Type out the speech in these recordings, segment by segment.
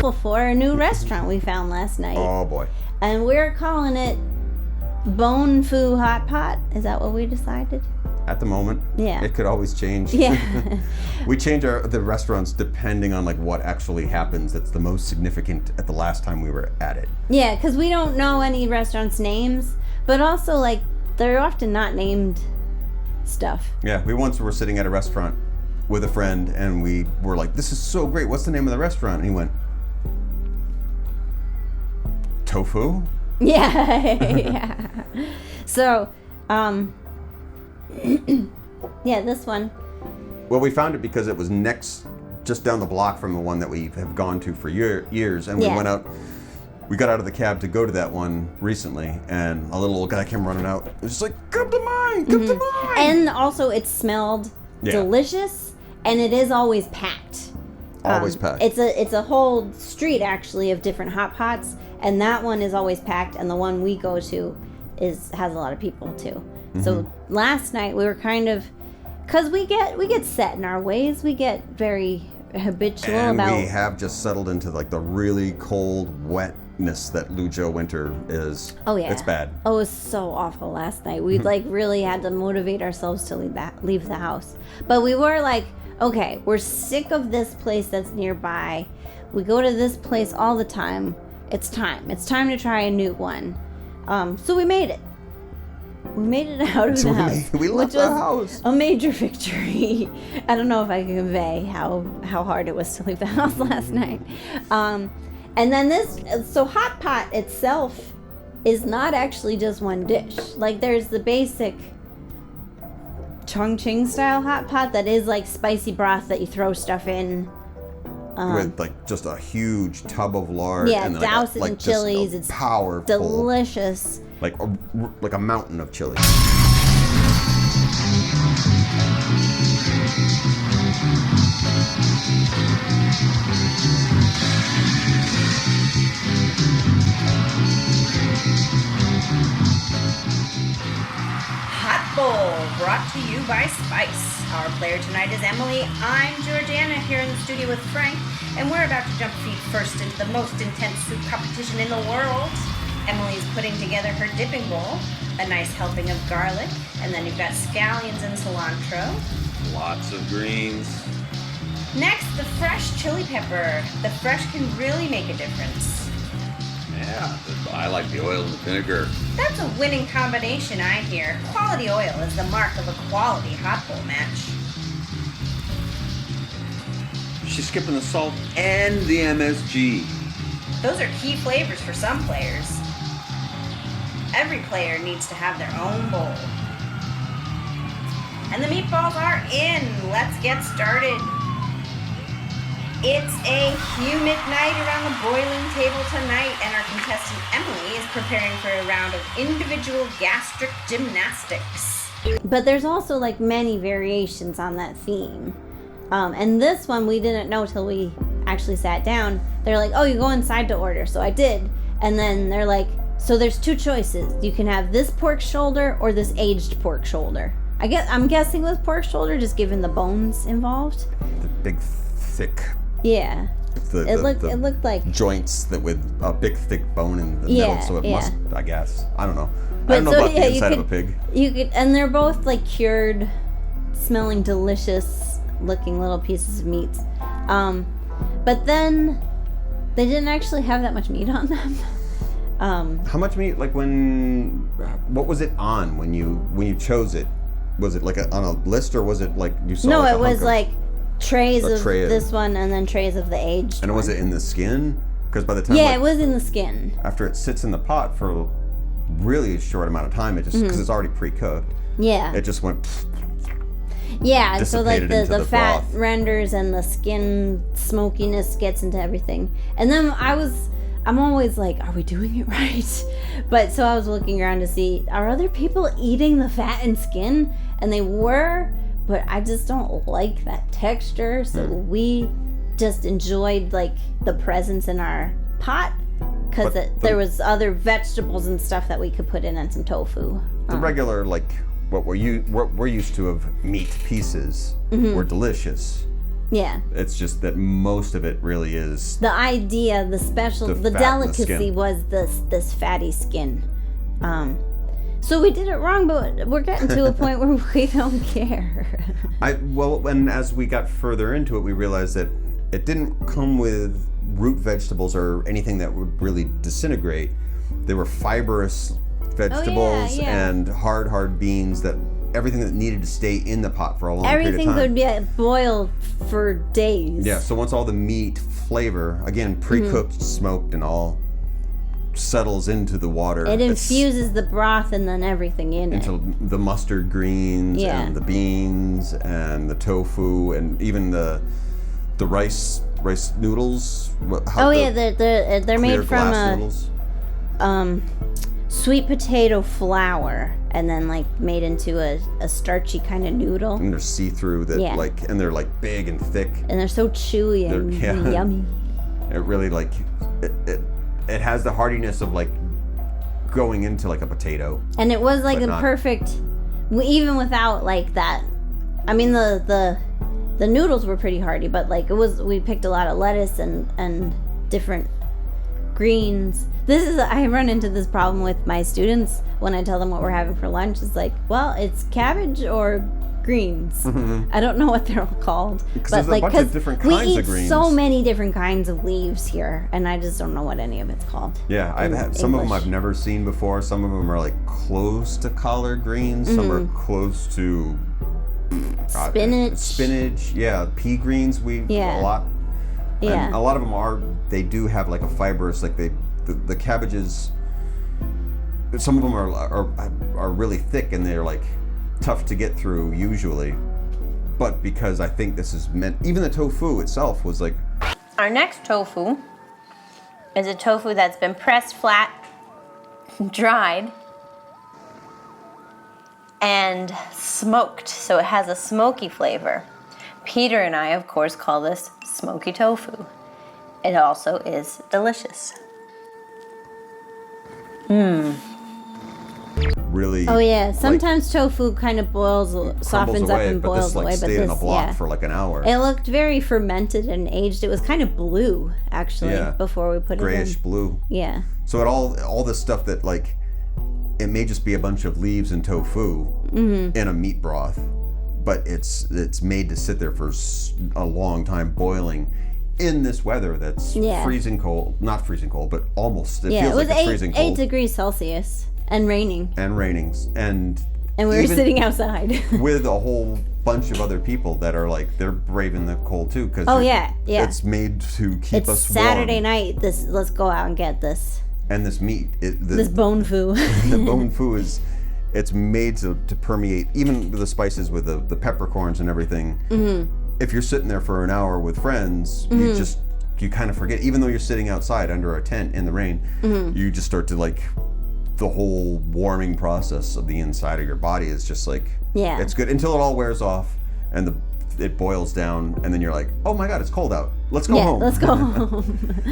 table for a new restaurant we found last night. Oh boy. And we're calling it Bone Fu Hot Pot. Is that what we decided? At the moment, Yeah. It could always change. Yeah. We change the restaurants depending on like what actually happens. That's the most significant at the last time we were at it. Yeah, because we don't know any restaurants' names, but also like they're often not named stuff. Yeah, we once were sitting at a restaurant with a friend, and we were like, "This is so great. What's the name of the restaurant?" And he went, "Tofu." Yeah. So, yeah, this one. Well, we found it because it was just down the block from the one that we have gone to for years, and we went out. We got out of the cab to go to that one recently, and a little old guy came running out. It was just like, "Come to mine, come to mine!" And also, it smelled delicious, and it is always packed. Always packed. It's a whole street actually of different hot pots, and that one is always packed, and the one we go to has a lot of people too. So last night we were kind of, because we get set in our ways, we get very habitual and about. we have just settled into like the really cold wetness that Luzhou winter is. Oh yeah, it's bad. Oh, it was so awful last night. We like really had to motivate ourselves to leave the house, but we were like, okay, we're sick of this place that's nearby. We go to this place all the time. It's time to try a new one. So we made it. We made it out of the house. We left the house. A major victory. I don't know if I can convey how hard it was to leave the house last night. And then so hot pot itself is not actually just one dish. Like there's the basic Chongqing style hot pot that is like spicy broth that you throw stuff in. With like just a huge tub of lard. Yeah, and then douse it in chilies. It's powerful. Delicious. Like a mountain of chili. Hot Bowl, brought to you by Spice. Our player tonight is Emily. I'm Georgiana here in the studio with Frank, and we're about to jump feet first into the most intense soup competition in the world. Emily's putting together her dipping bowl, a nice helping of garlic, and then you've got scallions and cilantro. Lots of greens. Next, the fresh chili pepper. The fresh can really make a difference. Yeah, I like the oil and the vinegar. That's a winning combination, I hear. Quality oil is the mark of a quality hot bowl match. She's skipping the salt and the MSG. Those are key flavors for some players. Every player needs to have their own bowl. And the meatballs are in. Let's get started. It's a humid night around the boiling table tonight, and our contestant Emily is preparing for a round of individual gastric gymnastics. But there's also like many variations on that theme. And this one we didn't know till we actually sat down. They're like, oh, you go inside to order. So I did. And then they're like, so there's two choices. You can have this pork shoulder or this aged pork shoulder. I'm guessing with pork shoulder, just given the bones involved. The big, thick. Yeah. It looked like joints that with a big, thick bone in the middle. So it must, I guess. I don't know. I don't know about the inside of a pig. You could, and they're both like cured, smelling delicious looking little pieces of meat. But then they didn't actually have that much meat on them. How much meat? Like what was it on when you chose it? Was it like on a list, or was it like you saw? No, like it was like trays of this one and then trays of the aged. And was it in the skin? Because by the time it was in the skin. After it sits in the pot for a really short amount of time, it just because it's already pre-cooked. Yeah. It just went. Yeah, so like the fat broth renders and the skin smokiness gets into everything. And then I'm always like, are we doing it right? But so I was looking around to see, are other people eating the fat and skin? And they were, but I just don't like that texture. So we just enjoyed like the presence in our pot because there was other vegetables and stuff that we could put in and some tofu. The regular what we're used to of meat pieces were delicious, Yeah. It's just that most of it really is the idea, the delicacy was this fatty skin. So we did it wrong, but we're getting to a point where we don't care. And as we got further into it, we realized that it didn't come with root vegetables or anything that would really disintegrate. They were fibrous vegetables and hard beans, that everything that needed to stay in the pot for a long period of time. Everything could be boiled for days. Yeah, so once all the meat flavor, again, pre-cooked, smoked, and all settles into the water. It infuses the broth and then everything in it. Into the mustard greens and the beans and the tofu and even the rice noodles. They're made from sweet potato flour and then like made into a starchy kind of noodle. And they're see-through and they're like big and thick. And they're so chewy and yummy. It really it has the hardiness of like going into like a potato. And it was like perfect, even without like that. I mean the noodles were pretty hearty, but like we picked a lot of lettuce and different greens. I run into this problem with my students when I tell them what we're having for lunch. It's like, well, it's cabbage or greens. I don't know what they're all called. Because there's a bunch of different kinds of greens. We eat so many different kinds of leaves here, and I just don't know what any of it's called. Yeah, I've had some of them I've never seen before. Some of them are like close to collard greens. Some are close to spinach. Yeah, pea greens. A lot. Yeah. And a lot of them they do have like a fibrous, like the cabbages. Some of them are really thick and they're like tough to get through usually, but because I think this is meant, even the tofu itself was like. Our next tofu is a tofu that's been pressed flat, dried, and smoked, so it has a smoky flavor. Peter and I, of course, call this smoky tofu. It also is delicious. Really. Oh yeah, sometimes tofu kind of softens up and boils away, but this stayed in a block for like an hour. It looked very fermented and aged. It was kind of blue actually before we put it in. Grayish blue. Yeah. So all this stuff that like, it may just be a bunch of leaves and tofu in a meat broth, but it's made to sit there for a long time boiling in this weather that's freezing cold. Not freezing cold, but almost. It feels like it's freezing cold. 8 degrees Celsius. And raining. And we were sitting outside. With a whole bunch of other people that are like, they're braving the cold too. Cause it's made to keep us warm. It's Saturday night, let's go out and get this. And this meat. This bone foo. The bone foo it's made to permeate, even the spices with the peppercorns and everything. If you're sitting there for an hour with friends, you kind of forget, even though you're sitting outside under a tent in the rain, you just start to like, the whole warming process of the inside of your body is just like, it's good until it all wears off and it boils down, and then you're like, oh my god, it's cold out, let's go home. Let's go home.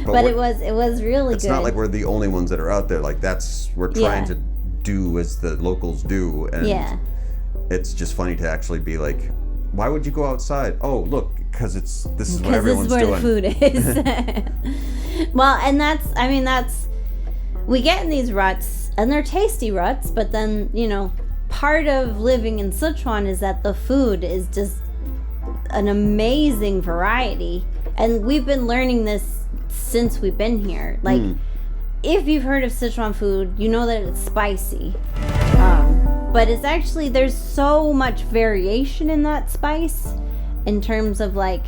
but it was really good. It's not like we're the only ones that are out there, like we're trying to do as the locals do, and it's just funny to actually be like, why would you go outside? Oh look, because this is what everyone's doing. Because this is where the food is. Well, and that's we get in these ruts, and they're tasty ruts, but then, part of living in Sichuan is that the food is just an amazing variety. And we've been learning this since we've been here. Like, if you've heard of Sichuan food, you know that it's spicy. But it's actually, there's so much variation in that spice in terms of like,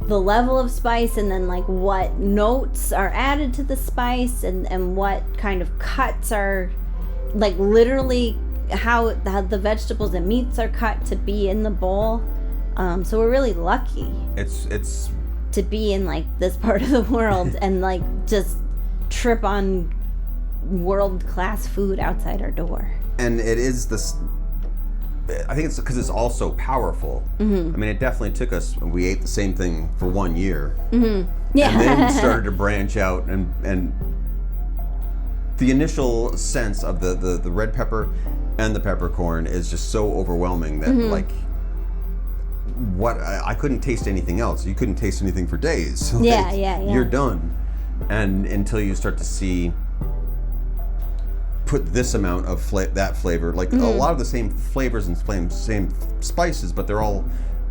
the level of spice, and then like what notes are added to the spice, and what kind of cuts are, like literally how the vegetables and meats are cut to be in the bowl. So we're really lucky. It's to be in like this part of the world and like just trip on world-class food outside our door. And it is this. I think it's because it's all so powerful. I mean, it definitely took us. We ate the same thing for 1 year, and then started to branch out. And the initial sense of the red pepper and the peppercorn is just so overwhelming that like what I couldn't taste anything else. You couldn't taste anything for days. Yeah. You're done. And until you start to see, put this amount of that flavor, like a lot of the same flavors and same spices, but they're all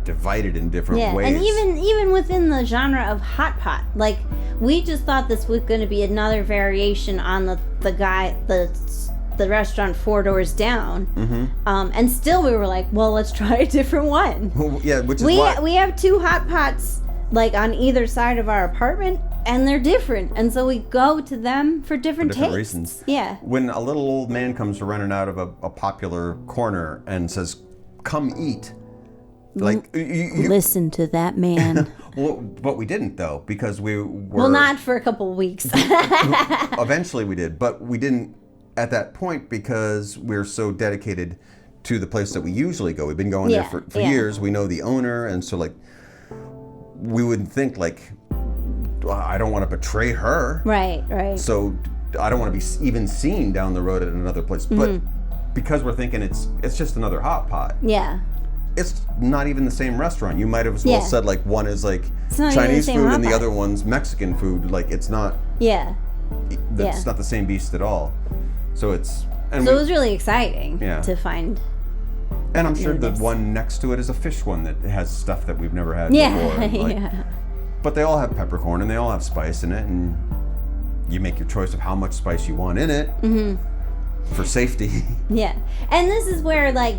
divided in different ways. And even within the genre of hot pot, like we just thought this was going to be another variation on the restaurant 4 doors down, and still we were like, well, let's try a different one. Well, yeah, which is we have 2 hot pots like on either side of our apartment, and they're different, and so we go to them for different tastes. Reasons. Yeah. When a little old man comes running out of a popular corner and says, "Come eat," like you listen to that man. Well, but we didn't though, because we were. Well, not for a couple of weeks. Eventually we did, but we didn't at that point because we're so dedicated to the place that we usually go. We've been going there for years. We know the owner, and so like we wouldn't think like, I don't want to betray her. Right. So I don't want to be even seen down the road at another place. But because we're thinking it's just another hot pot. Yeah. It's not even the same restaurant. You might have as well said like one is like Chinese food and the other one's Mexican food. Like it's not. Yeah. It's not the same beast at all. So it's. And so it was really exciting to find. And I'm sure the one next to it is a fish one that has stuff that we've never had before. Like, but they all have peppercorn and they all have spice in it, and you make your choice of how much spice you want in it for safety. Yeah, and this is where like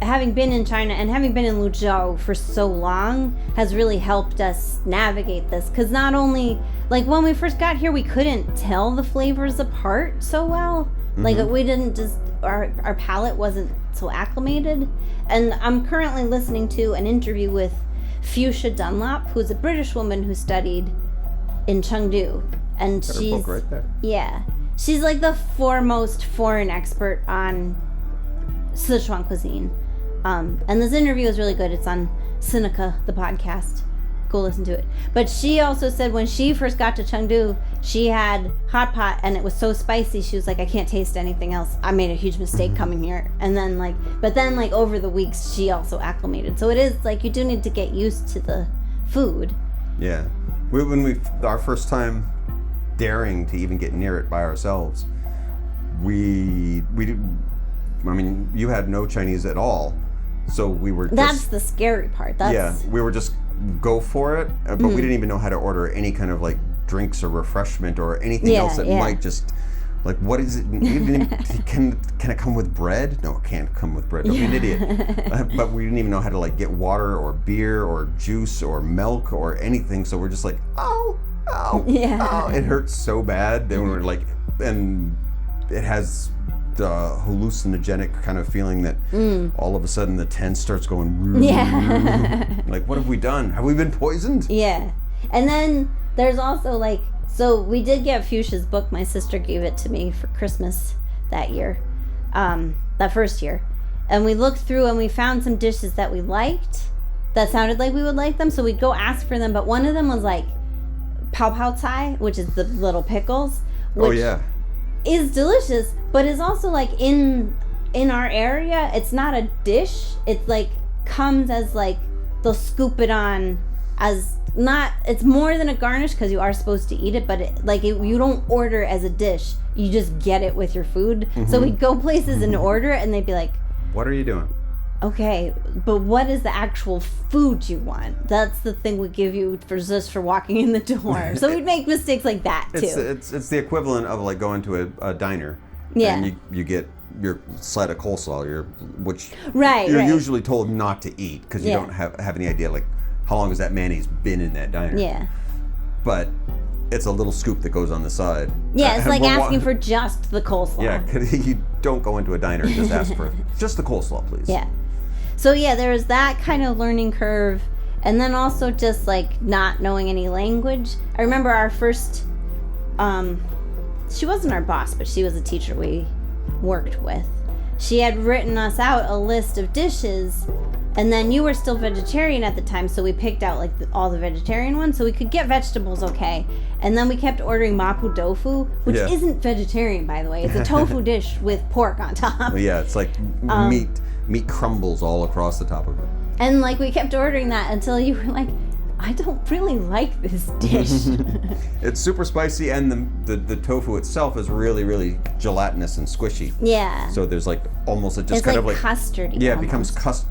having been in China and having been in Luzhou for so long has really helped us navigate this, because not only like when we first got here we couldn't tell the flavors apart so well. Like we didn't just our palate wasn't so acclimated. And I'm currently listening to an interview with 𝗣𝗪cie Dunlop, who's a British woman who studied in Chengdu, and she's book right there. Yeah, she's like the foremost foreign expert on Sichuan cuisine. And this interview is really good. It's on Sinica, the podcast. Go listen to it. But she also said when she first got to Chengdu, she had hot pot and it was so spicy. She was like, I can't taste anything else. I made a huge mistake coming here. And then but then over the weeks, she also acclimated. So it is like you do need to get used to the food. Yeah. Our first time daring to even get near it by ourselves, you had no Chinese at all. So we were That's the scary part. We were just go for it, but we didn't even know how to order any kind of like drinks or refreshment or anything else that might just like, what is it? Can it come with bread? No, it can't come with bread. Don't be an idiot. But we didn't even know how to like get water or beer or juice or milk or anything. So we're just like, oh, it hurts so bad. Then we're like, and it has the hallucinogenic kind of feeling that all of a sudden the tent starts going like, what have we done? Have we been poisoned? Yeah. And then there's also so we did get 𝗣𝗪cie's book. My sister gave it to me for Christmas that year, that first year, and we looked through and we found some dishes that we liked that sounded like we would like them, so we'd go ask for them. But one of them was like 𝗵𝗵cai, which is the little pickles, which is delicious, but is also like in our area, it's not a dish. It's like comes as like they'll scoop it on as not. It's more than a garnish because you are supposed to eat it, but you don't order as a dish. You just get it with your food. So we'd go places and order it, and they'd be like, "What are you doing?" Okay, but what is the actual food you want? That's the thing we give you for walking in the door. So we'd make mistakes like that too. It's the equivalent of like going to a diner. Yeah. And you get your side of coleslaw, which you're usually told not to eat because you don't have any idea like how long has that mayonnaise been in that diner. Yeah. But it's a little scoop that goes on the side. Yeah, it's like asking for just the coleslaw. Yeah, because you don't go into a diner and just ask for just the coleslaw, please. Yeah. So there was that kind of learning curve, and then also just like not knowing any language. I remember our first, she wasn't our boss, but she was a teacher we worked with. She had written us out a list of dishes, and then you were still vegetarian at the time, so we picked out like all the vegetarian ones, so we could get vegetables okay. And then we kept ordering mapo tofu, which isn't vegetarian, by the way. It's a tofu dish with pork on top. Yeah, it's like meat crumbles all across the top of it. And like we kept ordering that until you were like, I don't really like this dish. It's super spicy, and the tofu itself is really, really gelatinous and squishy. Yeah. So there's like almost a just it's kind like of like custardy. Yeah, it almost. becomes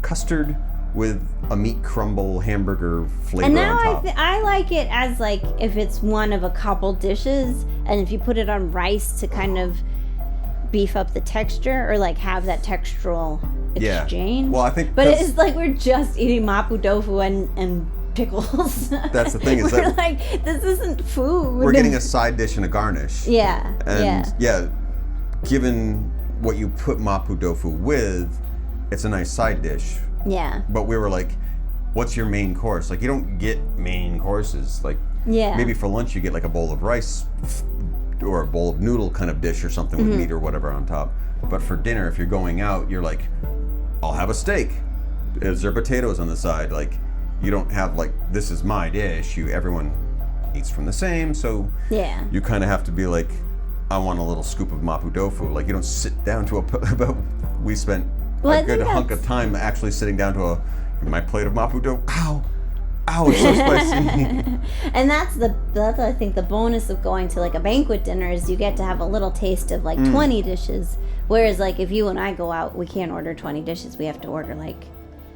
custard with a meat crumble hamburger flavor and now on top. I like it as like if it's one of a couple dishes, and if you put it on rice to kind of beef up the texture or like have that textural exchange. Well, I think but it's like we're just eating mapo tofu and pickles. That's the thing, is we're that like, this isn't food. we're getting a side dish and a garnish. Yeah. And given what you put mapo tofu with, it's a nice side dish. Yeah. But we were like, what's your main course? Like, you don't get main courses. Like, maybe for lunch you get like a bowl of rice or a bowl of noodle kind of dish or something with meat or whatever on top. But for dinner, if you're going out, you're like, I'll have a steak. Is there potatoes on the side? Like, you don't have like, this is my dish. Everyone eats from the same, so you kind of have to be like, I want a little scoop of mapo tofu. Like, you don't sit down to we spent a good hunk of time actually sitting down to my plate of mapo tofu. Ow, it's so spicy. And that's I think the bonus of going to like a banquet dinner is you get to have a little taste of like 20 dishes. Whereas like if you and I go out, we can't order 20 dishes. We have to order like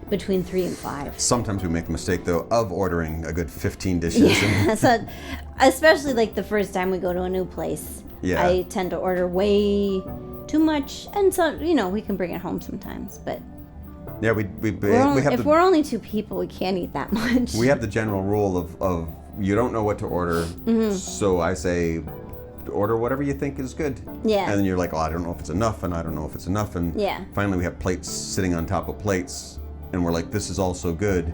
between 3 and 5. Sometimes we make the mistake though of ordering a good 15 dishes. Yeah, so especially like the first time we go to a new place. Yeah. I tend to order way too much, and so we can bring it home sometimes, but yeah, if we're only 2 people, we can't eat that much. We have the general rule of you don't know what to order, so I say order whatever you think is good. Yeah. And then you're like, I don't know if it's enough, and I don't know if it's enough, and finally we have plates sitting on top of plates, and we're like, this is all so good.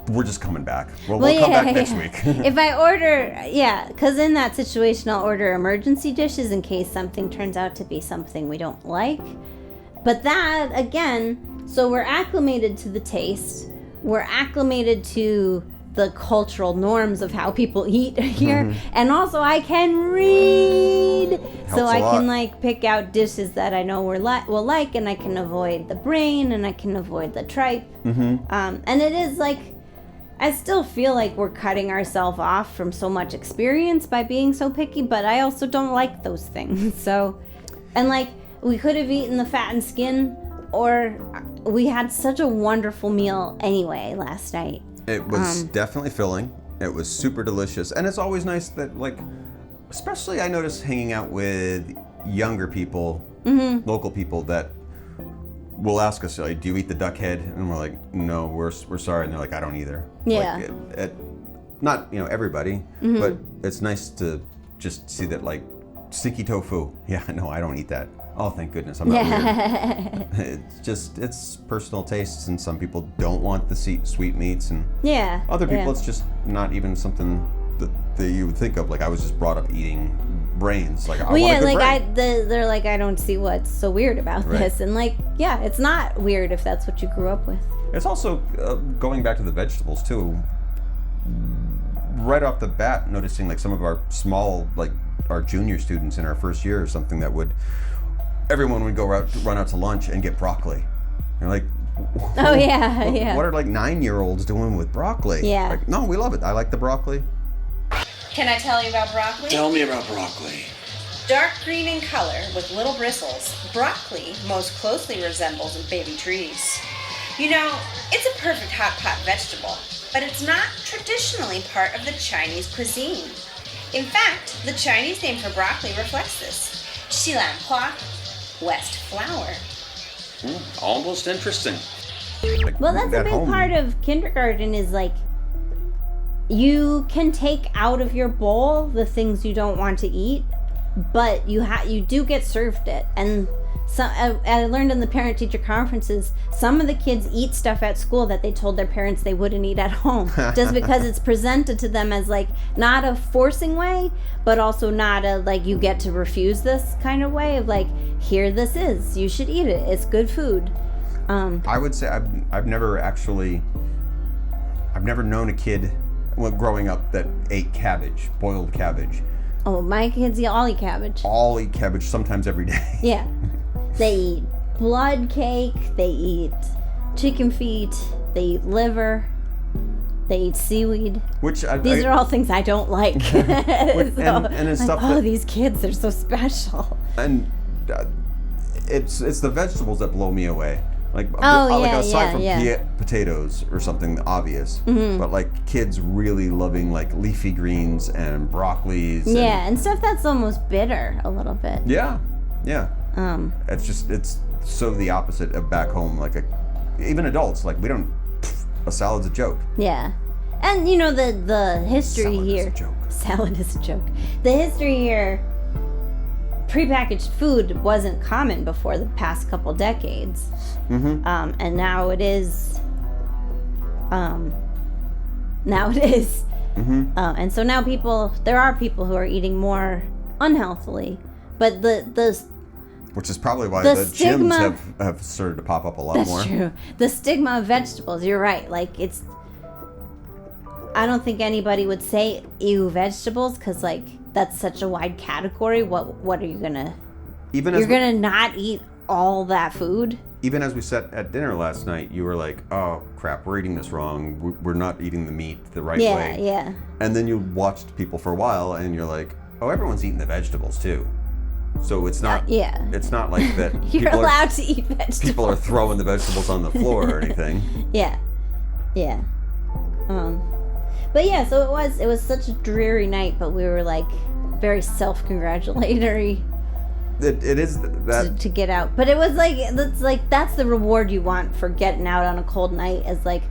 We're just coming back. We'll come back next week. If I order, because in that situation, I'll order emergency dishes in case something turns out to be something we don't like. But that, again, so we're acclimated to the taste. We're acclimated to the cultural norms of how people eat here. And also I can read. So I can like pick out dishes that I know will like, and I can avoid the brain, and I can avoid the tripe. And it is like, I still feel like we're cutting ourselves off from so much experience by being so picky, but I also don't like those things. So, and like, we could have eaten the fat and skin, or we had such a wonderful meal anyway last night. It was definitely filling. It was super delicious. And it's always nice that, like, especially I notice hanging out with younger people, local people that will ask us, like, do you eat the duck head? And we're like, no, we're sorry. And they're like, I don't either. Yeah. Like, not, everybody, but it's nice to just see that, like, sticky tofu. Yeah, no, I don't eat that. Oh, thank goodness, I'm not weird. It's personal tastes, and some people don't want the sweet meats, and other people it's just not even something that you would think of. Like, I was just brought up eating brains. Like, I want a good brain. They're like, I don't see what's so weird about this, and like, it's not weird if that's what you grew up with. It's also going back to the vegetables too. Right off the bat, noticing like some of our small, like our junior students in our first year or something everyone would run out to lunch and get broccoli. You're like, oh yeah. What are like 9-year-olds doing with broccoli? Yeah. Like, no, we love it. I like the broccoli. Can I tell you about broccoli? Tell me about broccoli. Dark green in color with little bristles, broccoli most closely resembles baby trees. It's a perfect hot pot vegetable, but it's not traditionally part of the Chinese cuisine. In fact, the Chinese name for broccoli reflects this. 𝗖𝗵ន់cidh, West flower. Almost interesting. Like, well, that's a big part of kindergarten is like, you can take out of your bowl the things you don't want to eat, but you do get served it. And I learned in the parent-teacher conferences, some of the kids eat stuff at school that they told their parents they wouldn't eat at home, just because it's presented to them as like not a forcing way, but also not a like you get to refuse this kind of way of like, here this is, you should eat it, it's good food. I would say I've never known a kid growing up that ate cabbage, boiled cabbage. Oh, my kids all eat cabbage. All eat cabbage, sometimes every day. Yeah. They eat blood cake, they eat chicken feet. They eat liver. They eat seaweed. Which these are all things I don't like. So, and it's stuff that, these kids, they're so special. And it's the vegetables that blow me away. Aside from potatoes or something obvious, but like kids really loving like leafy greens and broccolis. And stuff that's almost bitter a little bit. Yeah. It's so the opposite of back home. Like even adults, like we don't. A salad's a joke. Yeah. And you know the history here. Salad is a joke. The history here, prepackaged food wasn't common before the past couple decades. And now it is. And so now there are people who are eating more unhealthily, but which is probably why the gyms have started to pop up a lot more. That's true. The stigma of vegetables, you're right. Like, I don't think anybody would say, ew, vegetables, because, like, that's such a wide category. What are you going to... You're going to not eat all that food? Even as we sat at dinner last night, you were like, oh, crap, we're eating this wrong. We're not eating the meat the right way. Yeah. And then you watched people for a while, and you're like, oh, everyone's eating the vegetables, too. So it's not. It's not like that. You're allowed to eat vegetables. People are throwing the vegetables on the floor or anything. Yeah. But yeah, so it was such a dreary night, but we were like very self-congratulatory. It is that to get out, but it was that's the reward you want for getting out on a cold night. Is like,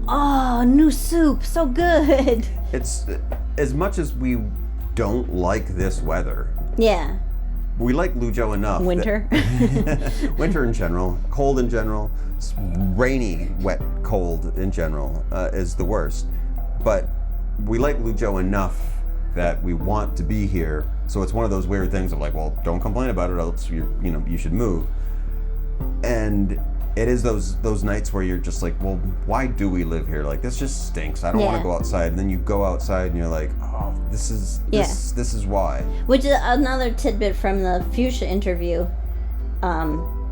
oh, new soup, so good. It's as much as we don't like this weather. Yeah. We like Luzhou enough. Winter. Winter in general, cold in general, rainy, wet, cold in general is the worst. But we like Luzhou enough that we want to be here. So it's one of those weird things of like, well, don't complain about it, else you should move. And it is those nights where you're just like, well, why do we live here? Like, this just stinks. I don't want to go outside. And then you go outside and you're like, oh, this is why. Which is another tidbit from the Fuchsia interview.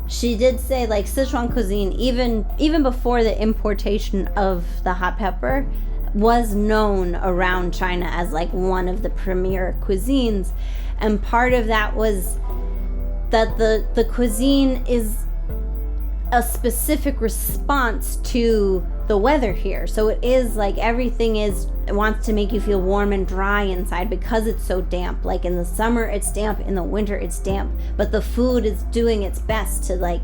She did say, like, Sichuan cuisine, even before the importation of the hot pepper, was known around China as like one of the premier cuisines. And part of that was that the cuisine is a specific response to the weather here. So it is like it wants to make you feel warm and dry inside because it's so damp. Like in the summer it's damp, in the winter it's damp, but the food is doing its best to like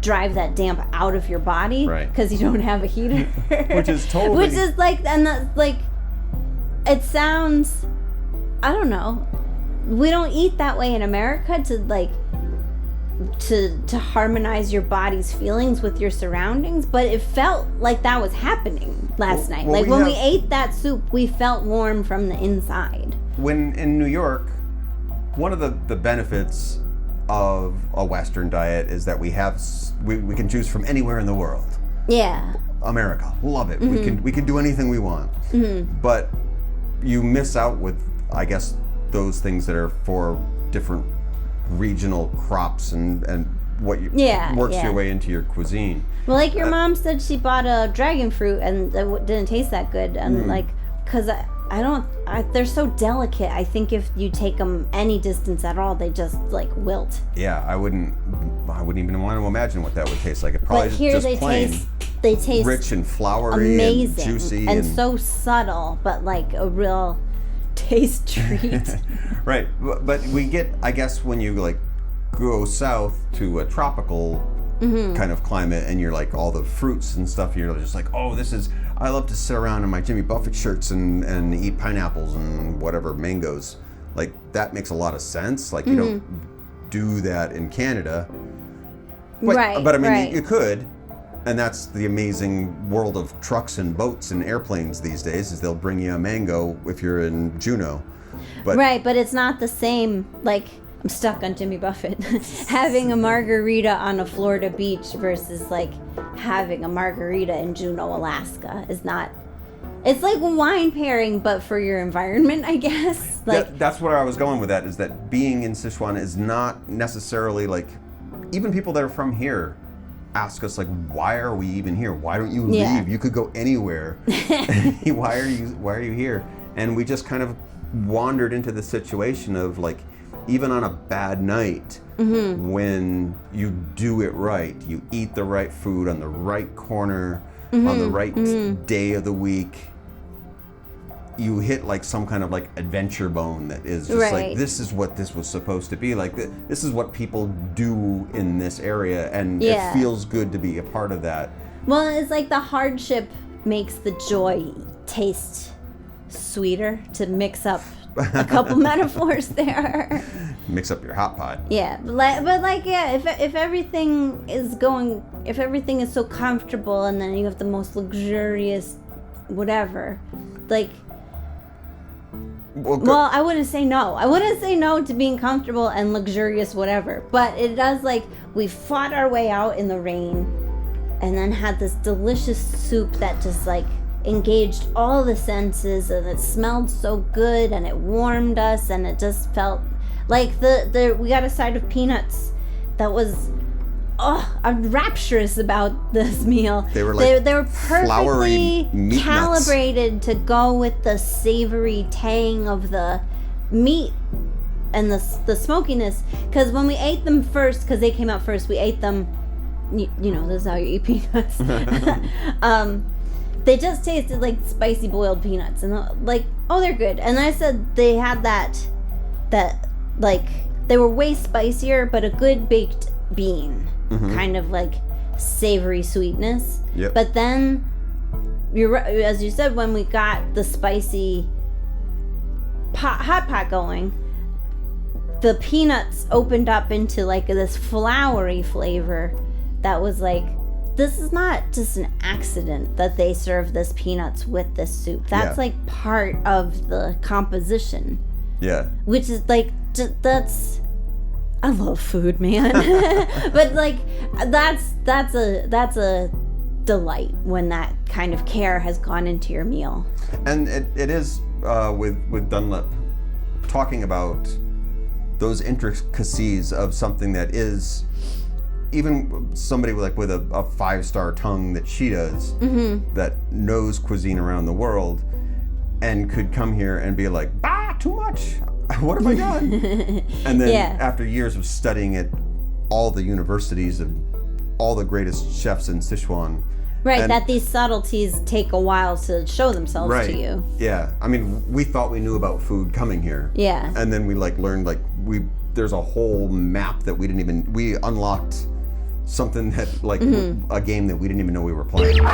drive that damp out of your body, right? Because you don't have a heater. Which is like, and that's like, it sounds, I don't know, we don't eat that way in America to like to harmonize your body's feelings with your surroundings, but it felt like that was happening last night. Like when we ate that soup, we felt warm from the inside. When in New York, one of the benefits of a Western diet is that we can choose from anywhere in the world. Yeah. America, love it. Mm-hmm. We can do anything we want. Mm-hmm. But you miss out with, I guess, those things that are for different regional crops and what works your way into your cuisine. Well, like your mom said, she bought a dragon fruit and it didn't taste that good, and like, because they're so delicate. I think if you take them any distance at all, they just like wilt. Yeah, I wouldn't even want to imagine what that would taste like. It probably just plain. They taste rich and flowery, amazing, and juicy, and so subtle, but like a real taste treat. Right, but we get, I guess, when you like go south to a tropical kind of climate, and you're like all the fruits and stuff, you're just like, oh, I love to sit around in my Jimmy Buffett shirts and eat pineapples and whatever, mangoes. Like, that makes a lot of sense. Like, you don't do that in Canada. But I mean, you could. And that's the amazing world of trucks and boats and airplanes these days, is they'll bring you a mango if you're in Juneau. But it's not the same, like, I'm stuck on Jimmy Buffett. Having a margarita on a Florida beach versus, like, having a margarita in Juneau, Alaska is not... It's like wine pairing, but for your environment, I guess. Like that's where I was going with that, is that being in Sichuan is not necessarily, like... Even people that are from here ask us, like, why are we even here? Why don't you leave? You could go anywhere. Why are you here? And we just kind of wandered into the situation of, like, even on a bad night, when you do it right, you eat the right food on the right corner, on the right day of the week, you hit like some kind of like adventure bone that is just like, this is what this was supposed to be. Like, this is what people do in this area, and it feels good to be a part of that. Well, it's like the hardship makes the joy taste sweeter, to mix up a couple metaphors there. Mix up your hot pot. Yeah, if everything is so comfortable, and then you have the most luxurious whatever, like, well, I wouldn't say no. I wouldn't say no to being comfortable and luxurious whatever, but it does, like, we fought our way out in the rain and then had this delicious soup that just, like, engaged all the senses, and it smelled so good, and it warmed us, and it just felt like we got a side of peanuts that was I'm rapturous about this meal. They were like they were perfectly calibrated to go with the savory tang of the meat and the smokiness. Because when we ate them first, because they came out first, we ate them. You know, this is how you eat peanuts. They just tasted like spicy boiled peanuts, and like, oh, they're good. And I said they had that like, they were way spicier, but a good baked bean. Kind of like savory sweetness. Yep. But then, as you said, when we got the spicy hot pot going, the peanuts opened up into like this floury flavor that was like, this is not just an accident that they serve this peanuts with this soup. That's like part of the composition. Yeah. Which is like, that's... I love food, man. But like, that's a delight when that kind of care has gone into your meal. And it is with Dunlop talking about those intricacies of something that is, even somebody with a 5-star tongue that she does, that knows cuisine around the world, and could come here and be like, too much. What have I done? And then after years of studying at all the universities of all the greatest chefs in Sichuan. Right, that these subtleties take a while to show themselves to you. Yeah, I mean, we thought we knew about food coming here. Yeah. And then we learned there's a whole map that we unlocked something that a game that we didn't even know we were playing.